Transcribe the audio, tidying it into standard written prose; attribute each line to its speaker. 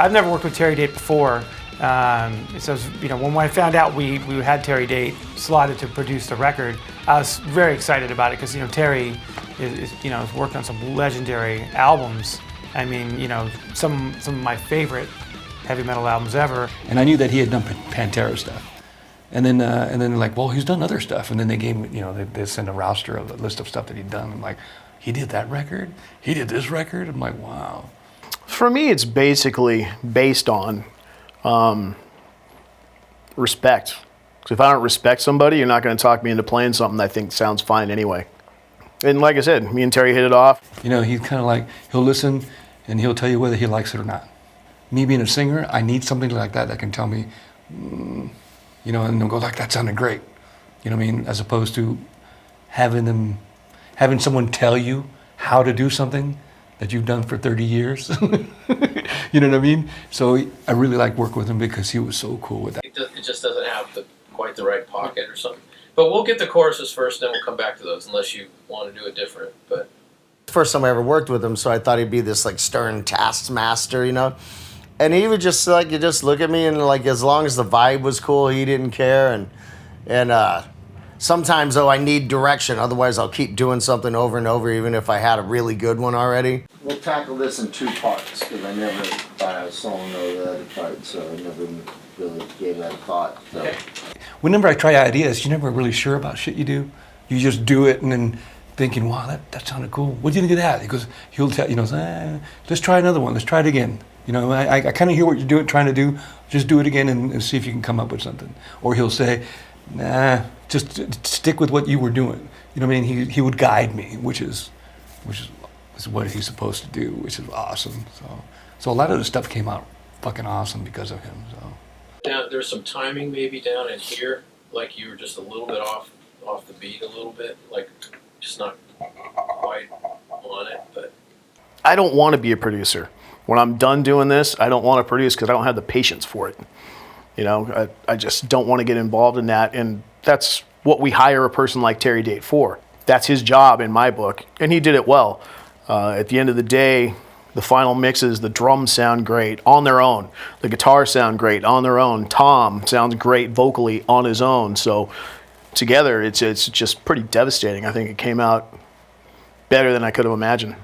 Speaker 1: I've never worked with Terry Date before. So when I found out we had Terry Date slotted to produce the record, I was very excited about it because Terry has worked on some legendary albums. I mean, some of my favorite heavy metal albums ever.
Speaker 2: And I knew that he had done Pantera stuff. And then they're like, well, he's done other stuff. And then they gave me, they sent a roster of a list of stuff that he'd done. I'm like, he did that record? He did this record? I'm like, wow.
Speaker 3: For me, it's basically based on respect. Because if I don't respect somebody, you're not going to talk me into playing something I think sounds fine anyway. And like I said, me and Terry hit it off.
Speaker 2: He's kind of like, he'll listen and he'll tell you whether he likes it or not. Me being a singer, I need something like that can tell me, and they'll go like, that sounded great. You know what I mean? As opposed to having someone tell you how to do something that you've done for 30 years. You know what I mean? So I really like working with him because he was so cool with that.
Speaker 4: It just doesn't have quite the right pocket or something. But we'll get the choruses first, then we'll come back to those, unless you want to do it different. But
Speaker 5: first time I ever worked with him, so I thought he'd be this like stern taskmaster, And he would just you just look at me and as long as the vibe was cool, he didn't care. And sometimes though I need direction, otherwise I'll keep doing something over and over, even if I had a really good one already.
Speaker 6: We'll tackle this in 2 parts because I never thought I was song over the other part, so I never really gave that a thought. So.
Speaker 4: okay.
Speaker 2: Whenever I try ideas, you're never really sure about shit you do. You just do it and then thinking, wow, that sounded cool. What do you think of that? He'll tell, let's try another one. Let's try it again. I kind of hear what you're trying to do. Just do it again and see if you can come up with something. Or he'll say, nah, just stick with what you were doing. You know what I mean? He would guide me, which is what he's supposed to do, which is awesome. So a lot of the stuff came out fucking awesome because of him. So.
Speaker 4: Now there's some timing maybe down in here, like you were just a little bit off the beat a little bit, like just not quite on it. But
Speaker 3: I don't want to be a producer. When I'm done doing this, I don't want to produce because I don't have the patience for it. I just don't want to get involved in that. And that's what we hire a person like Terry Date for. That's his job in my book. And he did it well. At the end of the day, the final mixes, the drums sound great on their own. The guitars sound great on their own. Tom sounds great vocally on his own. So together, it's just pretty devastating. I think it came out better than I could have imagined.